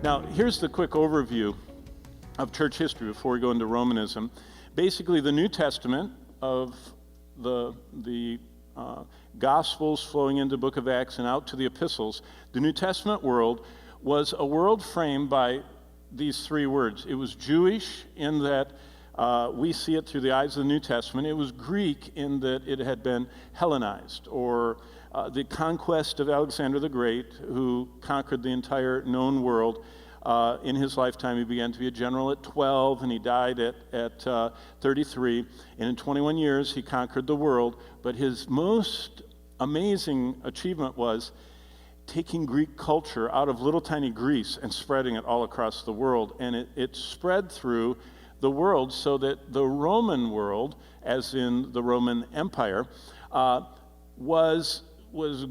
Now, here's the quick overview of church history before we go into Romanism. Basically, the New Testament of the Gospels flowing into the book of Acts and out to the epistles, the New Testament world was a world framed by these three words. It was Jewish in that we see it through the eyes of the New Testament. It was Greek in that it had been Hellenized, or the conquest of Alexander the Great, who conquered the entire known world. In his lifetime, he began to be a general at 12, and he died at 33. And in 21 years, he conquered the world. But his most amazing achievement was taking Greek culture out of little tiny Greece and spreading it all across the world. And it spread through the world so that the Roman world, as in the Roman Empire, was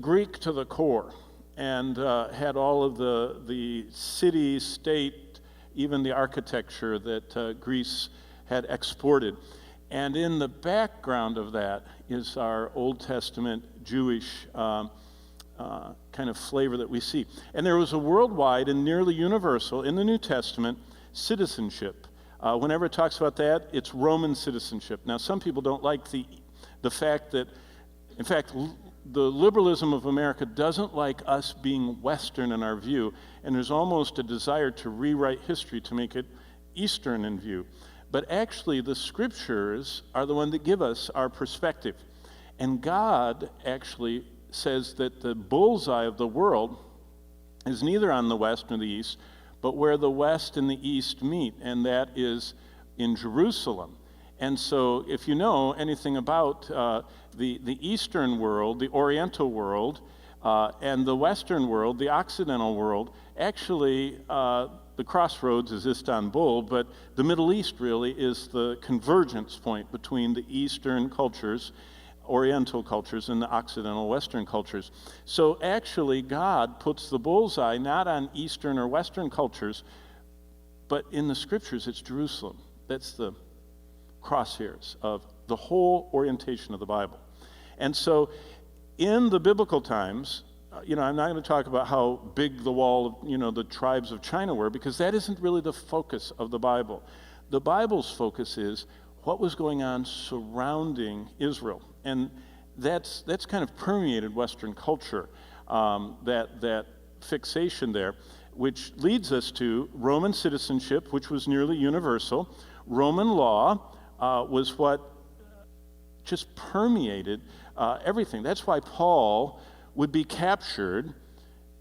Greek to the core, and had all of the city, state, even the architecture that Greece had exported. And in the background of that is our Old Testament Jewish kind of flavor that we see. And there was a worldwide and nearly universal, in the New Testament, citizenship. Whenever it talks about that, it's Roman citizenship. Now, some people don't like the fact that, in fact, the liberalism of America doesn't like us being Western in our view, and there's almost a desire to rewrite history to make it Eastern in view. But actually, the scriptures are the one that give us our perspective. And God actually says that the bullseye of the world is neither on the west nor the east, but where the west and the east meet, and that is in Jerusalem. And so if you know anything about the Eastern world, the Oriental world, and the Western world, the Occidental world, actually the crossroads is Istanbul, but the Middle East really is the convergence point between the Eastern cultures, Oriental cultures, and the Occidental Western cultures. So actually God puts the bullseye not on Eastern or Western cultures, but in the scriptures it's Jerusalem. That's the crosshairs of the whole orientation of the Bible. And so in the biblical times, I'm not going to talk about how big the wall of, the tribes of China were, because that isn't really the focus of the Bible. The Bible's focus is what was going on surrounding Israel. And that's kind of permeated Western culture, that fixation there, which leads us to Roman citizenship, which was nearly universal. Roman law was what just permeated everything. That's why Paul would be captured,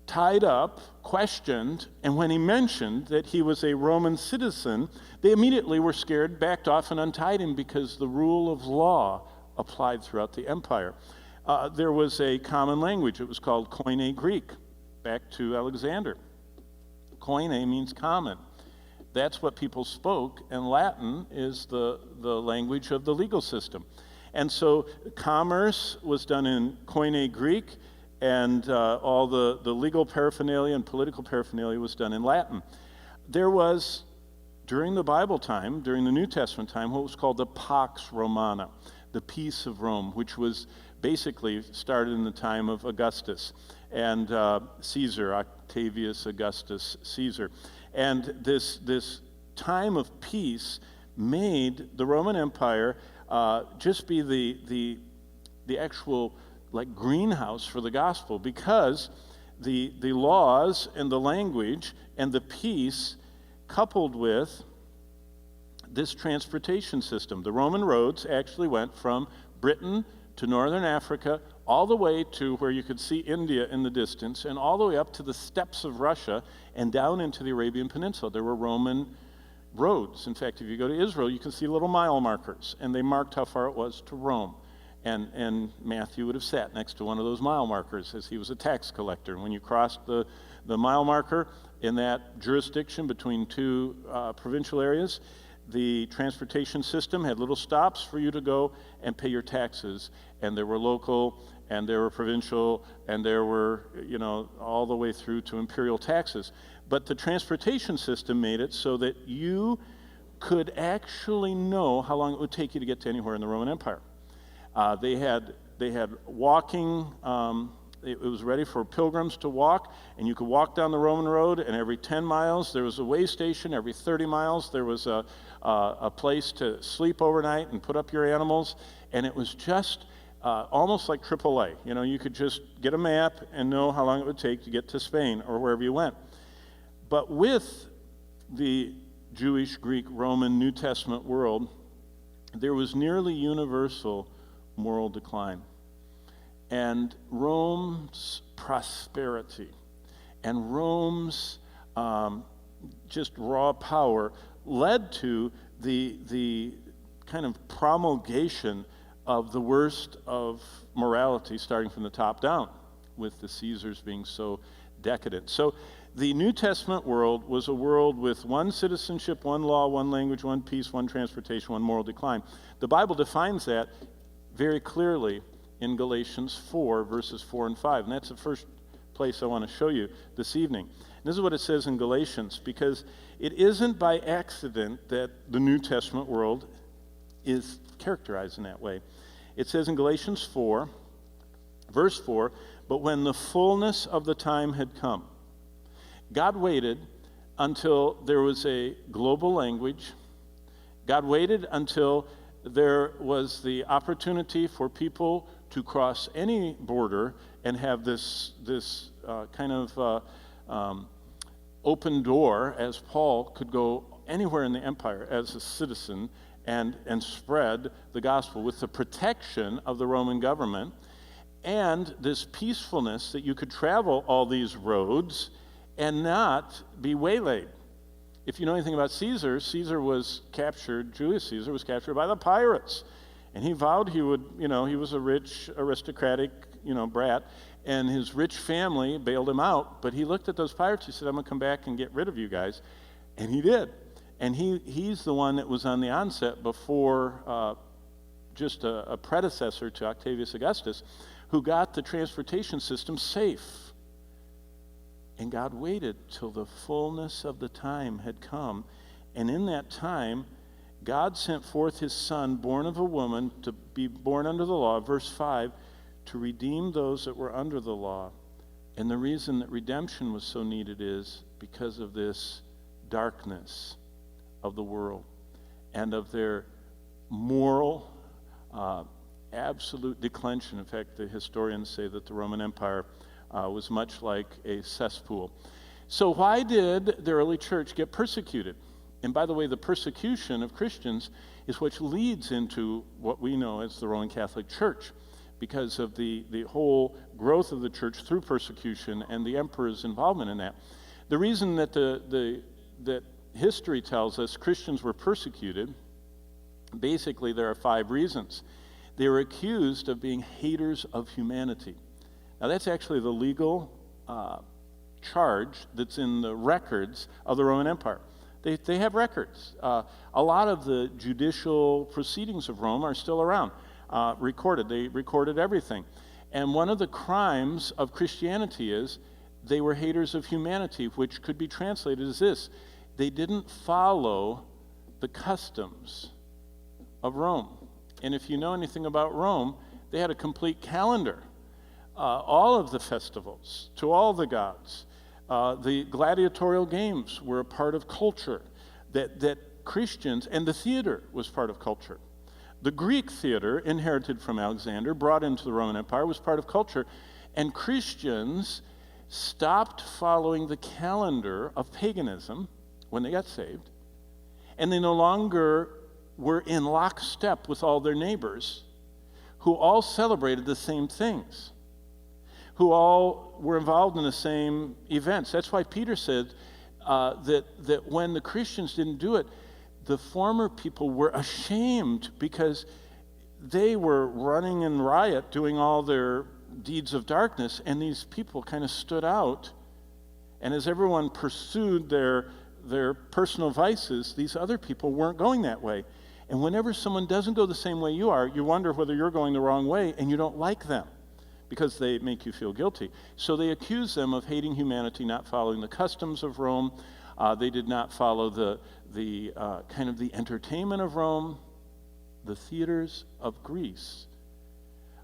tied up, questioned, and when he mentioned that he was a Roman citizen, they immediately were scared, backed off, and untied him because the rule of law applied throughout the empire. There was a common language. It was called Koine Greek, back to Alexander. Koine means common. That's what people spoke, and Latin is the language of the legal system. And so commerce was done in Koine Greek, and all the legal paraphernalia and political paraphernalia was done in Latin. There was, during the Bible time, during the New Testament time, what was called the Pax Romana, the peace of Rome, which was basically started in the time of Augustus and Caesar, Octavius Augustus Caesar. And this time of peace made the Roman Empire just be the actual greenhouse for the gospel, because the laws and the language and the peace coupled with this transportation system. The Roman roads actually went from Britain to northern Africa, all the way to where you could see India in the distance, and all the way up to the steppes of Russia and down into the Arabian Peninsula. There were Roman roads. In fact, if you go to Israel, you can see little mile markers, and they marked how far it was to Rome. And Matthew would have sat next to one of those mile markers as he was a tax collector. And when you crossed the mile marker in that jurisdiction between two provincial areas, the transportation system had little stops for you to go and pay your taxes. And there were local, and there were provincial, and there were, all the way through to imperial taxes. But the transportation system made it so that you could actually know how long it would take you to get to anywhere in the Roman Empire. They had walking it was ready for pilgrims to walk, and you could walk down the Roman road, and every 10 miles there was a way station. Every 30 miles there was a place to sleep overnight and put up your animals, and it was just almost like AAA. You know, you could just get a map and know how long it would take to get to Spain or wherever you went. But with the Jewish, Greek, Roman, New Testament world, there was nearly universal moral decline. And Rome's prosperity and Rome's just raw power led to the kind of promulgation of the worst of morality, starting from the top down, with the Caesars being so decadent. So the New Testament world was a world with one citizenship, one law, one language, one peace, one transportation, one moral decline. The Bible defines that very clearly in Galatians 4, verses 4 and 5. And that's the first place I want to show you this evening. And this is what it says in Galatians, because it isn't by accident that the New Testament world is characterized in that way. It says in Galatians 4, verse 4, "But when the fullness of the time had come," God waited until there was a global language. God waited until there was the opportunity for people to cross any border and have this kind of open door, as Paul could go anywhere in the empire as a citizen and spread the gospel with the protection of the Roman government, and this peacefulness that you could travel all these roads and not be waylaid. If you know anything about Caesar, Julius Caesar was captured by the pirates. And he vowed he would, he was a rich, aristocratic, brat, and his rich family bailed him out. But he looked at those pirates, he said, "I'm going to come back and get rid of you guys." And he did. And he's the one that was on the onset before just a predecessor to Octavius Augustus, who got the transportation system safe. And God waited till the fullness of the time had come. And in that time, God sent forth his Son, born of a woman, to be born under the law, verse 5, to redeem those that were under the law. And the reason that redemption was so needed is because of this darkness of the world and of their moral absolute declension. In fact, the historians say that the Roman Empire was much like a cesspool. So why did the early church get persecuted? And by the way, the persecution of Christians is what leads into what we know as the Roman Catholic Church, because of the whole growth of the church through persecution and the emperor's involvement in that. The reason that that history tells us Christians were persecuted, basically there are 5 reasons. They were accused of being haters of humanity. Now that's actually the legal charge that's in the records of the Roman Empire. They have records. A lot of the judicial proceedings of Rome are still around, recorded. They recorded everything. And one of the crimes of Christianity is they were haters of humanity, which could be translated as this: they didn't follow the customs of Rome. And if you know anything about Rome, they had a complete calendar. All of the festivals to all the gods. The gladiatorial games were a part of culture that Christians, and the theater was part of culture. The Greek theater, inherited from Alexander, brought into the Roman Empire, was part of culture. And Christians stopped following the calendar of paganism when they got saved. And they no longer were in lockstep with all their neighbors, who all celebrated the same things, who all were involved in the same events. That's why Peter said that when the Christians didn't do it, the former people were ashamed, because they were running in riot, doing all their deeds of darkness, and these people kind of stood out. And as everyone pursued their personal vices, these other people weren't going that way. And whenever someone doesn't go the same way you are, you wonder whether you're going the wrong way, and you don't like them, because they make you feel guilty. So they accuse them of hating humanity, not following the customs of Rome. They did not follow the kind of the entertainment of Rome. The theaters of Greece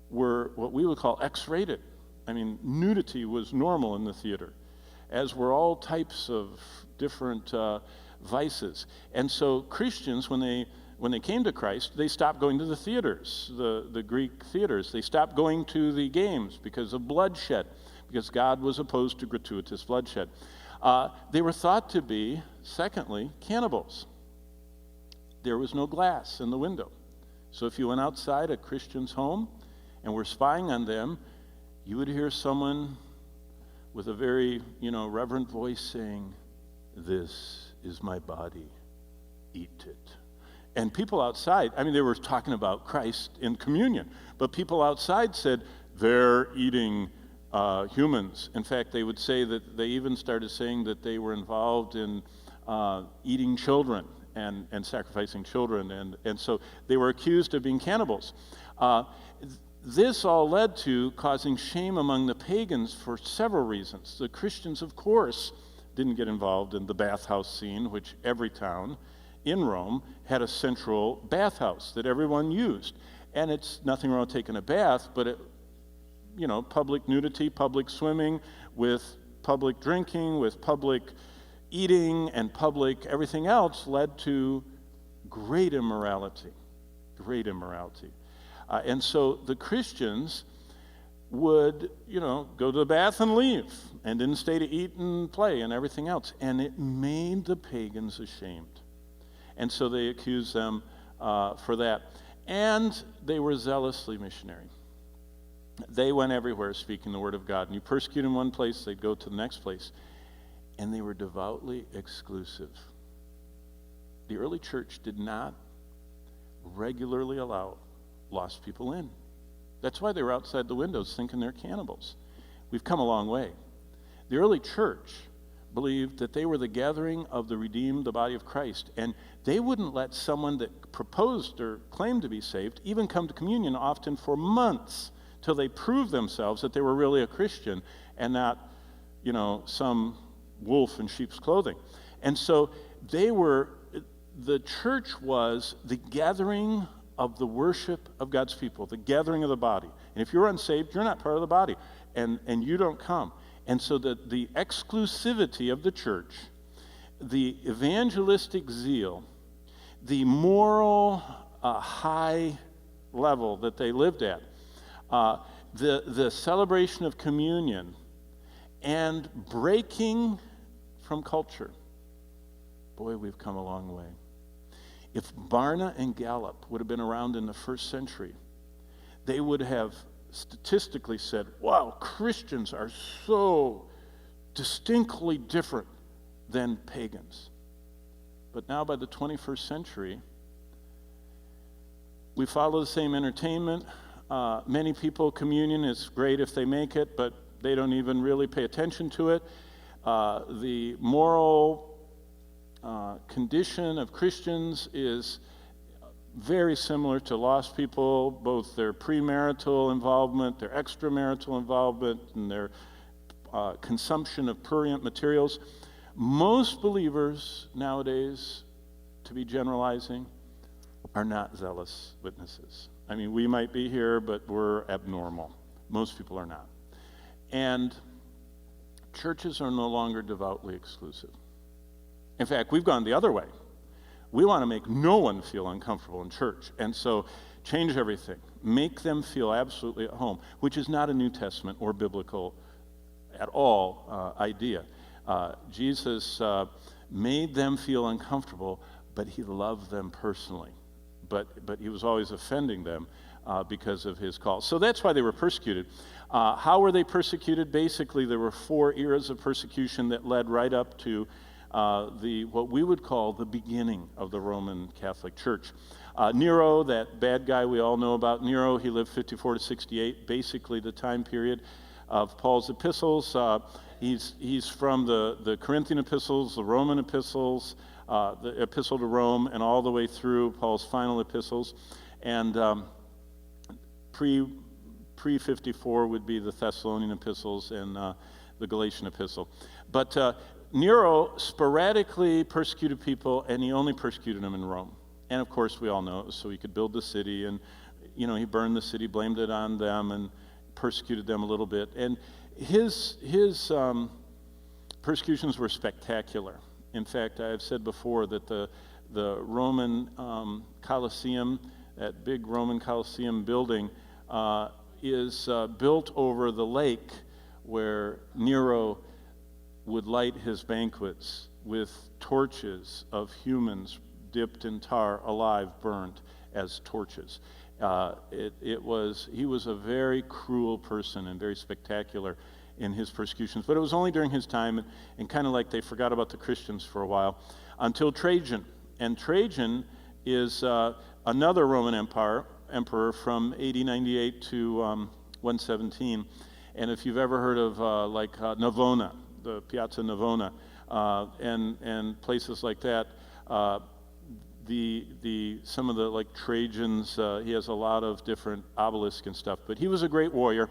were what we would call X-rated. I mean, nudity was normal in the theater, as were all types of different vices. And so Christians, when they came to Christ, they stopped going to the theaters, the Greek theaters. They stopped going to the games because of bloodshed, because God was opposed to gratuitous bloodshed. They were thought to be, secondly, cannibals. There was no glass in the window. So if you went outside a Christian's home and were spying on them, you would hear someone with a very, reverent voice saying, "This is my body, eat it." And people outside, they were talking about Christ in communion, but people outside said, "They're eating humans." In fact, they would say that they even started saying that they were involved in eating children and sacrificing children, and so they were accused of being cannibals. This all led to causing shame among the pagans for several reasons. The Christians, of course, didn't get involved in the bathhouse scene, which every town in Rome had a central bathhouse that everyone used. And it's nothing wrong with taking a bath, but public nudity, public swimming, with public drinking, with public eating, and public everything else led to great immorality. Great immorality. And so the Christians would, go to the bath and leave, and didn't stay to eat and play and everything else. And it made the pagans ashamed. And so they accused them for that. And they were zealously missionary. They went everywhere speaking the word of God. And you persecute in one place, they'd go to the next place. And they were devoutly exclusive. The early church did not regularly allow lost people in. That's why they were outside the windows thinking they're cannibals. We've come a long way. The early church believed that they were the gathering of the redeemed, the body of Christ, and they wouldn't let someone that proposed or claimed to be saved even come to communion, often for months, till they proved themselves that they were really a Christian and not, some wolf in sheep's clothing. And so the church was the gathering of the worship of God's people, the gathering of the body. And if you're unsaved, you're not part of the body, and you don't come. And so the exclusivity of the church, the evangelistic zeal, the moral high level that they lived at, the celebration of communion, and breaking from culture. Boy, we've come a long way. If Barnett and Gallup would have been around in the first century, they would have statistically said, wow, Christians are so distinctly different than pagans. But now by the 21st century, we follow the same entertainment. Many people, communion is great if they make it, but they don't even really pay attention to it. The moral condition of Christians is very similar to lost people, both their premarital involvement, their extramarital involvement, and their consumption of prurient materials. Most believers nowadays, to be generalizing, are not zealous witnesses. We might be here, but we're abnormal. Most people are not. And churches are no longer devoutly exclusive. In fact, we've gone the other way. We want to make no one feel uncomfortable in church. And so change everything. Make them feel absolutely at home, which is not a New Testament or biblical at all idea. Jesus made them feel uncomfortable, but he loved them personally. But he was always offending them because of his call. So that's why they were persecuted. How were they persecuted? Basically, there were 4 eras of persecution that led right up to what we would call the beginning of the Roman Catholic Church. Nero, that bad guy we all know about, Nero, he lived 54 to 68, basically the time period of Paul's epistles. He's from the Corinthian epistles, the Roman epistles, the epistle to Rome, and all the way through Paul's final epistles. And pre-54 would be the Thessalonian epistles and the Galatian epistle. But Nero sporadically persecuted people, and he only persecuted them in Rome. And of course, we all know it was so he could build the city, and he burned the city, blamed it on them, and persecuted them a little bit. And his persecutions were spectacular. In fact, I have said before that the Roman Colosseum, that big Roman Colosseum building, is built over the lake where Nero would light his banquets with torches of humans dipped in tar, alive, burned as torches. He was a very cruel person and very spectacular in his persecutions. But it was only during his time, and kind of like they forgot about the Christians for a while, until Trajan. And Trajan is another Roman emperor from AD 98 to 117. And if you've ever heard of Navona, the Piazza Navona, and places like that, some of the like Trajan's, he has a lot of different obelisks and stuff. But he was a great warrior.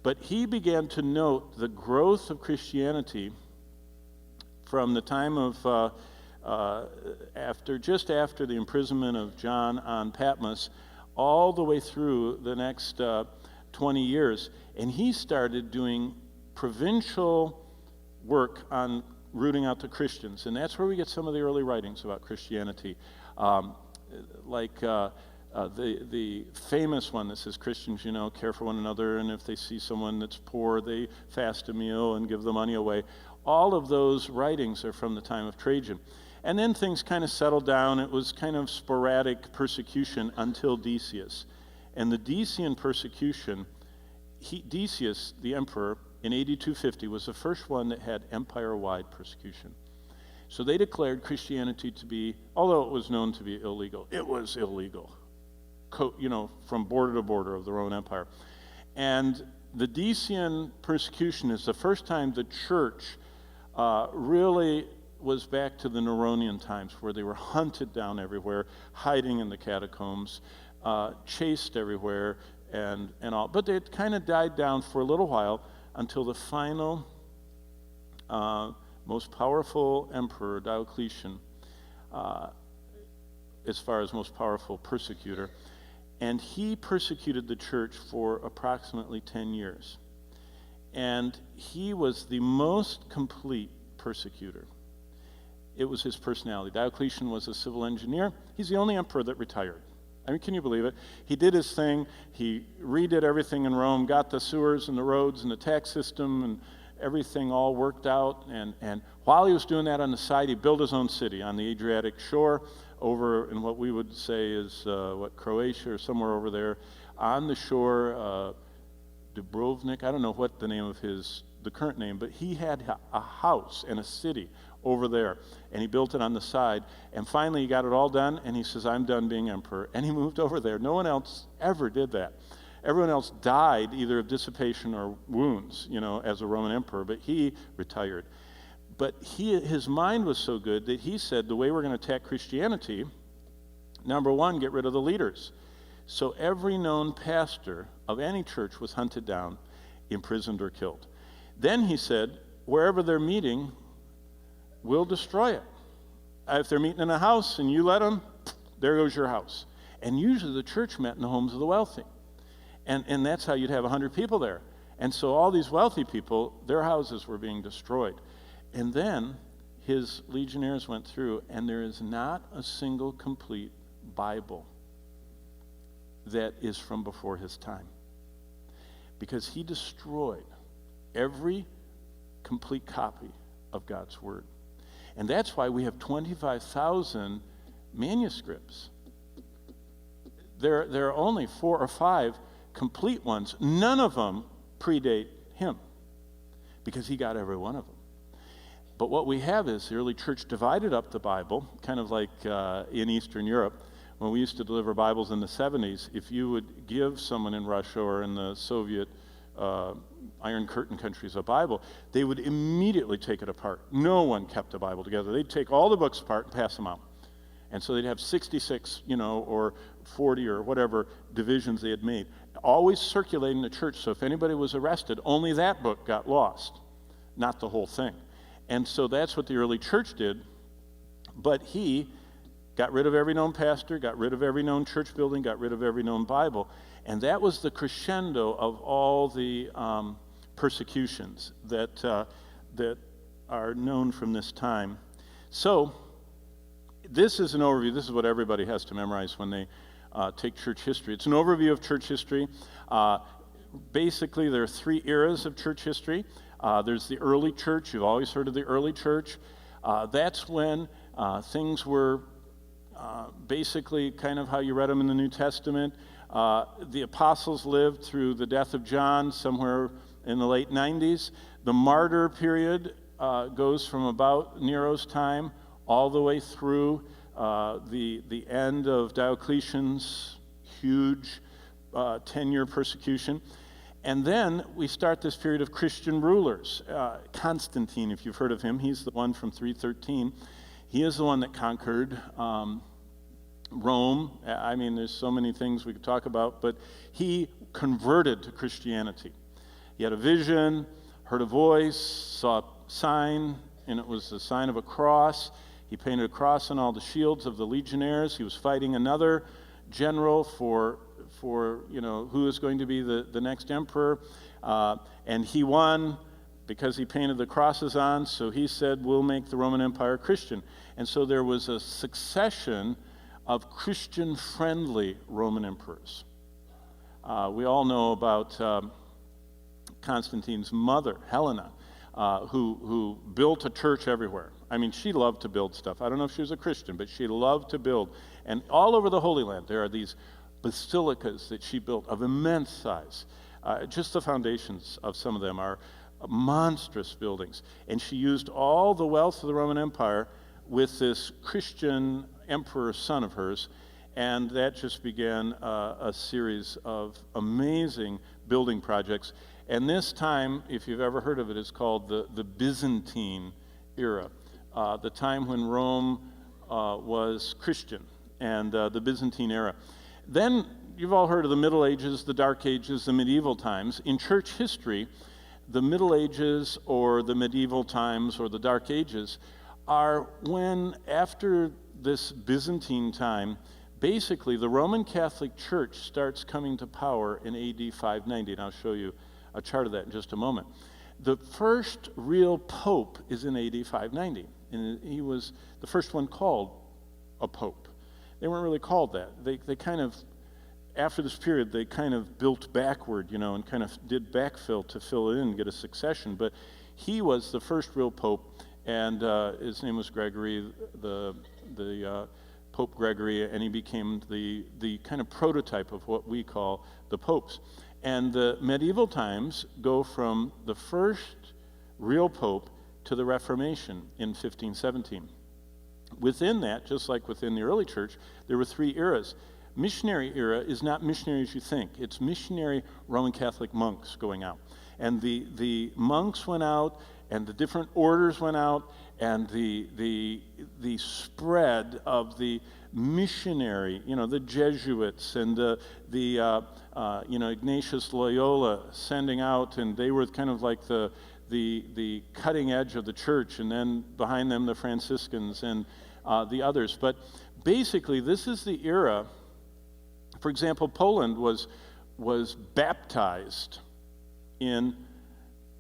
But he began to note the growth of Christianity from the time of just after the imprisonment of John on Patmos, all the way through the next 20 years. And he started doing provincial work on rooting out the Christians. And that's where we get some of the early writings about Christianity. The famous one that says, Christians, care for one another, and if they see someone that's poor, they fast a meal and give the money away. All of those writings are from the time of Trajan. And then things kind of settled down. It was kind of sporadic persecution until Decius. And the Decian persecution, Decius, the emperor, in AD 250, was the first one that had empire-wide persecution. So they declared Christianity to be, although it was known to be illegal, it was illegal, from border to border of the Roman Empire. And the Decian persecution is the first time the church really was back to the Neronian times, where they were hunted down everywhere, hiding in the catacombs, chased everywhere, and all. But it kind of died down for a little while until the final most powerful emperor, Diocletian, as far as most powerful persecutor, and he persecuted the church for approximately 10 years. And he was the most complete persecutor. It was his personality. Diocletian was a civil engineer. He's the only emperor that retired. I mean, can you believe it? He did his thing. He redid everything in Rome, got the sewers and the roads and the tax system and everything all worked out. And while he was doing that on the side, he built his own city on the Adriatic shore over in what we would say is, Croatia or somewhere over there. On the shore, Dubrovnik, I don't know what the name of the current name, but he had a house and a city over there, and he built it on the side, and finally he got it all done, and he says, I'm done being emperor, and he moved over there. No one else ever did that. Everyone else died either of dissipation or wounds, as a Roman emperor, but he retired. But his mind was so good that he said, the way we're going to attack Christianity, number one, get rid of the leaders. So every known pastor of any church was hunted down, imprisoned, or killed. Then he said, wherever they're meeting, we'll destroy it. If they're meeting in a house and you let them, there goes your house. And usually the church met in the homes of the wealthy. And that's how you'd have 100 people there. And so all these wealthy people, their houses were being destroyed. And then his legionnaires went through, and there is not a single complete Bible that is from before his time. Because he destroyed every complete copy of God's Word. And that's why we have 25,000 manuscripts. There are only 4 or 5 complete ones. None of them predate him, because he got every one of them. But what we have is the early church divided up the Bible, kind of like in Eastern Europe. When we used to deliver Bibles in the 70s, if you would give someone in Russia or in the Soviet Iron Curtain countries a Bible, they would immediately take it apart. No one kept the Bible together. They'd take all the books apart and pass them out. And so they'd have 66, or 40 or whatever divisions they had made, always circulating the church. So if anybody was arrested, only that book got lost, not the whole thing. And so that's what the early church did. But he got rid of every known pastor, got rid of every known church building, got rid of every known Bible. And that was the crescendo of all the persecutions that are known from this time. So, this is an overview. This is what everybody has to memorize when they take church history. It's an overview of church history. Basically, there are 3 eras of church history. There's the early church. You've always heard of the early church. That's when things were basically kind of how you read them in the New Testament. The apostles lived through the death of John somewhere in the late 90s. The martyr period goes from about Nero's time all the way through the end of Diocletian's huge 10-year persecution. And then we start this period of Christian rulers. Constantine, if you've heard of him, he's the one from 313. He is the one that conquered Rome. I mean, there's so many things we could talk about, but he converted to Christianity. He had a vision, heard a voice, saw a sign, and it was the sign of a cross. He painted a cross on all the shields of the legionnaires. He was fighting another general for who is going to be the next emperor. And he won because he painted the crosses on, so he said, we'll make the Roman Empire Christian. And so there was a succession of Christian-friendly Roman emperors. We all know about Constantine's mother, Helena, who built a church everywhere. I mean, she loved to build stuff. I don't know if she was a Christian, but she loved to build. And all over the Holy Land, there are these basilicas that she built of immense size. Just the foundations of some of them are monstrous buildings. And she used all the wealth of the Roman Empire with this Christian emperor son of hers, and that just began a series of amazing building projects. And this time, if you've ever heard of it, is called the Byzantine Era, the time when Rome was Christian, and the Byzantine Era. Then you've all heard of the Middle Ages, the Dark Ages, the medieval times. In church history, the Middle Ages or the medieval times or the Dark Ages are when, after this Byzantine time, basically the Roman Catholic Church starts coming to power in AD 590, and I'll show you a chart of that in just a moment. The first real pope is in AD 590, and he was the first one called a pope. They weren't really called that. They kind of, after this period, they kind of built backward, and kind of did backfill to fill it in and get a succession. But he was the first real pope, and his name was Gregory, the Pope Gregory, and he became the kind of prototype of what we call the popes. And the medieval times go from the first real pope to the Reformation in 1517. Within that, just like within the early church, there were 3 eras. Missionary era is not missionary as you think. It's missionary Roman Catholic monks going out. And the monks went out, and the different orders went out, and the spread of the missionary, the Jesuits and the Ignatius Loyola sending out, and they were kind of like the cutting edge of the church, and then behind them the Franciscans and the others. But basically, this is the era. For example, Poland was baptized in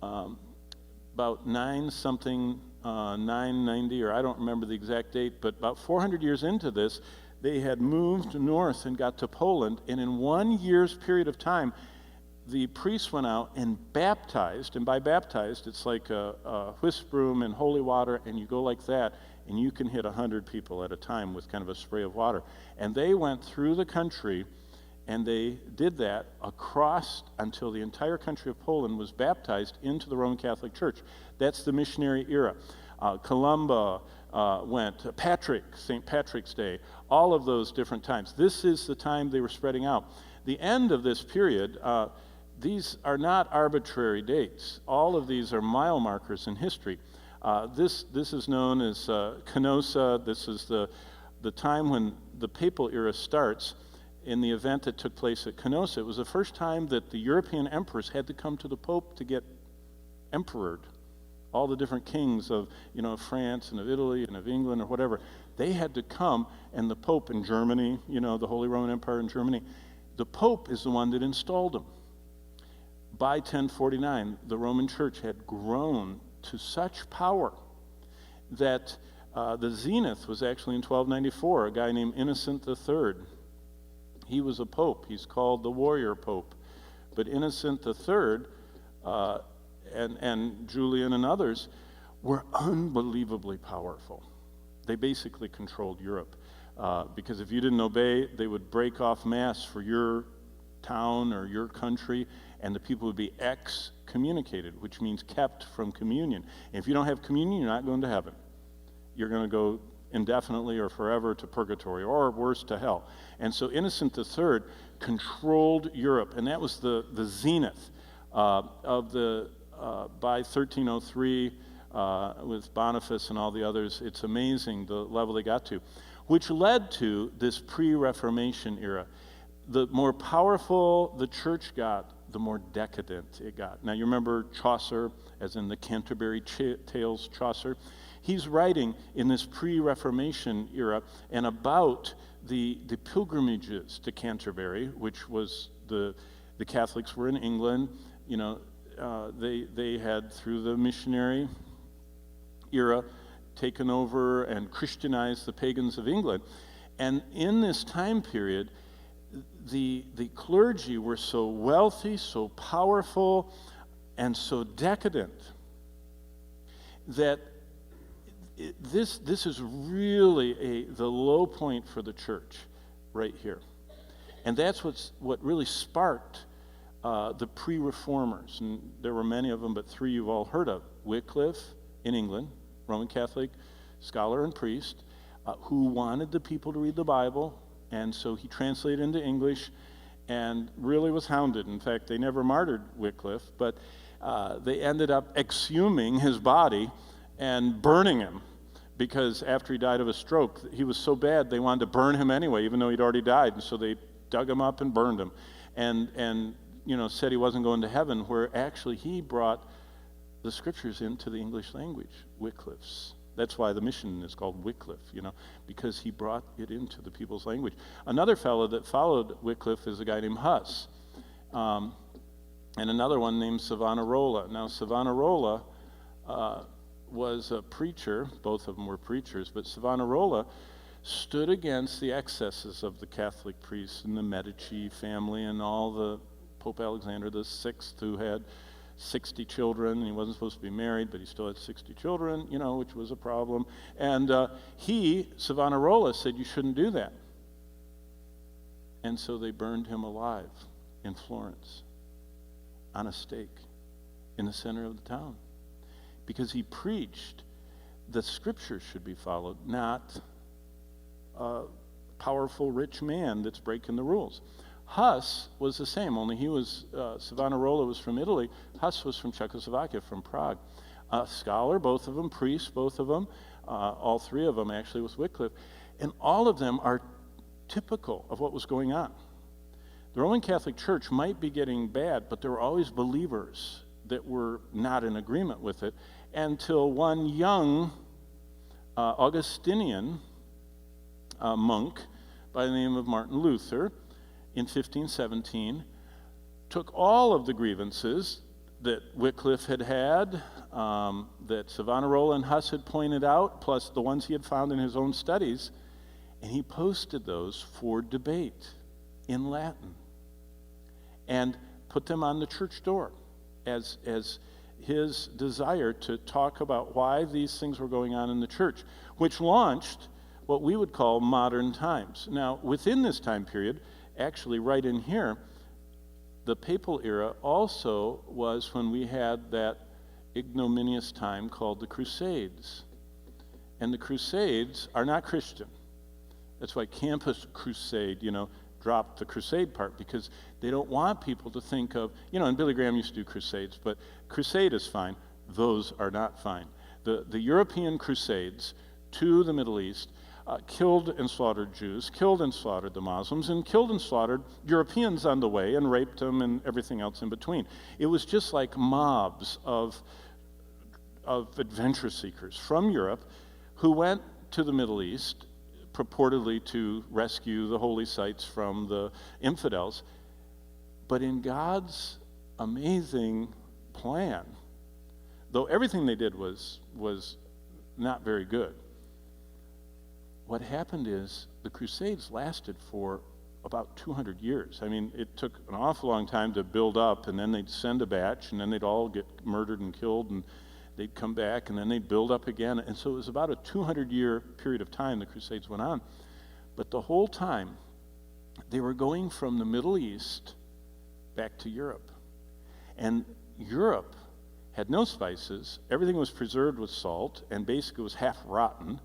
about 990, or I don't remember the exact date, but about 400 years into this, they had moved north and got to Poland, and in 1 year's period of time, the priests went out and baptized, and by baptized, it's like a whisk broom and holy water, and you go like that, and you can hit 100 people at a time with kind of a spray of water. And they went through the country, and they did that across until the entire country of Poland was baptized into the Roman Catholic Church. That's the missionary era. Columba went, St. Patrick's Day, all of those different times. This is the time they were spreading out. The end of this period, these are not arbitrary dates. All of these are mile markers in history. This is known as Canossa. This is the time when the Papal Era starts. In the event that took place at Canossa, it was the first time that the European emperors had to come to the Pope to get emperored. All the different kings of France and of Italy and of England or whatever, they had to come, and the Pope in Germany, the Holy Roman Empire in Germany, the Pope is the one that installed them. By 1049, the Roman Church had grown to such power that the zenith was actually in 1294, a guy named Innocent III. He was a pope. He's called the warrior pope. But Innocent III and Julian and others were unbelievably powerful. They basically controlled Europe because if you didn't obey, they would break off mass for your town or your country, and the people would be excommunicated, which means kept from communion. And if you don't have communion, you're not going to heaven. You're going to go indefinitely or forever to purgatory, or worse, to hell. And so Innocent III controlled Europe, and that was the zenith of the, by 1303, with Boniface and all the others. It's amazing the level they got to, which led to this pre-Reformation era. The more powerful the church got, the more decadent it got. Now, you remember Chaucer, as in the Canterbury Tales Chaucer? He's writing in this pre-Reformation era and about the pilgrimages to Canterbury, which was the Catholics were in England. They had, through the Missionary Era, taken over and Christianized the pagans of England. And in this time period, the clergy were so wealthy, so powerful, and so decadent that this is really the low point for the church right here. And that's what really sparked the pre-reformers. And there were many of them, but three you've all heard of. Wycliffe in England, Roman Catholic scholar and priest, who wanted the people to read the Bible, and so he translated into English and really was hounded. In fact, they never martyred Wycliffe, but they ended up exhuming his body and burning him, because after he died of a stroke, he was so bad they wanted to burn him anyway, even though he'd already died. And so they dug him up and burned him, and said he wasn't going to heaven, where actually he brought the scriptures into the English language, Wycliffe's. That's why the mission is called Wycliffe, because he brought it into the people's language. Another fellow that followed Wycliffe is a guy named Huss, and another one named Savonarola. Now, Savonarola was a preacher. Both of them were preachers, but Savonarola stood against the excesses of the Catholic priests and the Medici family and all the Pope Alexander VI, who had 60 children, and he wasn't supposed to be married, but he still had 60 children, which was a problem. And Savonarola, said you shouldn't do that. And so they burned him alive in Florence on a stake in the center of the town, because he preached the scriptures should be followed, not a powerful rich man that's breaking the rules. Huss was the same, only he was, Savonarola was from Italy. Huss was from Czechoslovakia, from Prague. A scholar, both of them, priests, both of them, all three of them actually with Wycliffe. And all of them are typical of what was going on. The Roman Catholic Church might be getting bad, but there were always believers that were not in agreement with it, until one young Augustinian monk by the name of Martin Luther, in 1517, took all of the grievances that Wycliffe had, that Savonarola and Huss had pointed out, plus the ones he had found in his own studies, and he posted those for debate in Latin and put them on the church door as his desire to talk about why these things were going on in the church, which launched what we would call modern times. Now, within this time period, actually right in here, the Papal Era also was when we had that ignominious time called the Crusades. And the Crusades are not Christian. That's why Campus Crusade, dropped the crusade part, because they don't want people to think of, and Billy Graham used to do crusades, but crusade is fine. Those are not fine. The European crusades to the Middle East killed and slaughtered Jews, killed and slaughtered the Muslims, and killed and slaughtered Europeans on the way, and raped them and everything else in between. It was just like mobs of adventure seekers from Europe who went to the Middle East purportedly to rescue the holy sites from the infidels. But in God's amazing plan, though everything they did was not very good, what happened is the Crusades lasted for about 200 years. I mean, it took an awful long time to build up, and then they'd send a batch, and then they'd all get murdered and killed, and they'd come back, and then they'd build up again. And so it was about a 200-year period of time the Crusades went on. But the whole time, they were going from the Middle East back to Europe. And Europe had no spices. Everything was preserved with salt, and basically was half rotten.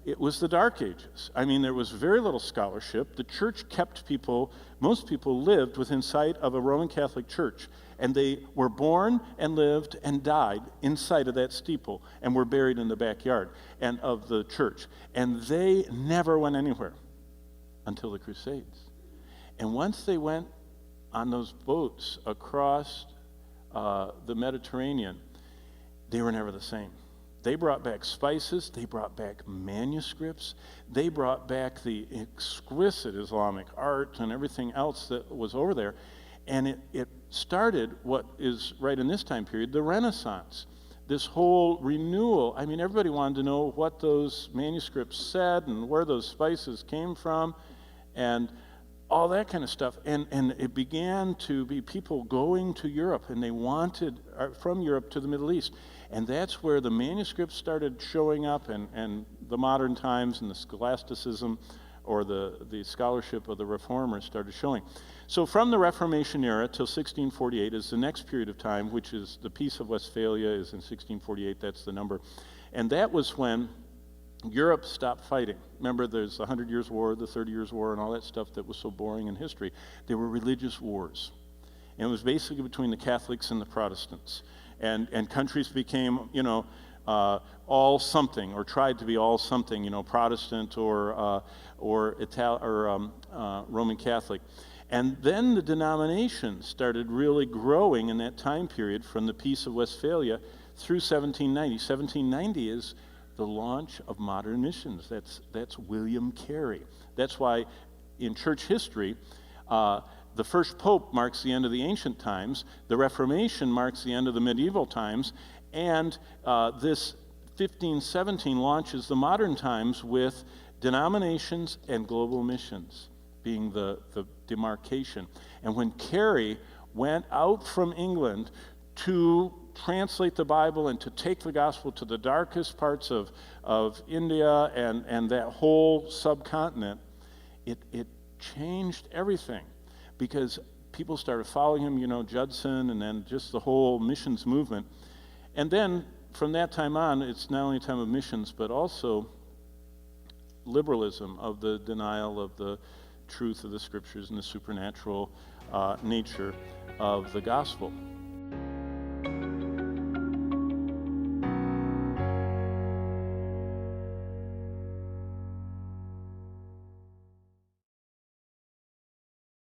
It was the Dark Ages. I mean, there was very little scholarship. The church kept people, most people lived within sight of a Roman Catholic church, and they were born and lived and died inside of that steeple and were buried in the backyard and of the church. And they never went anywhere until the Crusades. And once they went on those boats across the Mediterranean, they were never the same. They brought back spices, they brought back manuscripts, they brought back the exquisite Islamic art and everything else that was over there. And it started what is right in this time period, the Renaissance. This whole renewal. I mean, everybody wanted to know what those manuscripts said and where those spices came from and all that kind of stuff. And it began to be people going to Europe, and they wanted from Europe to the Middle East. And that's where the manuscripts started showing up, and the modern times and the scholasticism or the scholarship of the reformers started showing. So from the Reformation era till 1648 is the next period of time, which is the Peace of Westphalia is in 1648, that's the number. And that was when Europe stopped fighting. Remember, there's the 100 Years' War, the 30 Years' War, and all that stuff that was so boring in history. They were religious wars. And it was basically between the Catholics and the Protestants. And countries became, all something, or tried to be all something, Protestant or Roman Catholic. And then the denominations started really growing in that time period from the Peace of Westphalia through 1790. 1790 is the launch of modern missions. That's William Carey. That's why in church history, the first pope marks the end of the ancient times, the Reformation marks the end of the medieval times, and this 1517 launches the modern times with denominations and global missions being the demarcation. And when Carey went out from England to translate the Bible and to take the gospel to the darkest parts of India and that whole subcontinent, it changed everything. Because people started following him, Judson, and then just the whole missions movement. And then from that time on, it's not only a time of missions, but also liberalism of the denial of the truth of the scriptures and the supernatural nature of the gospel.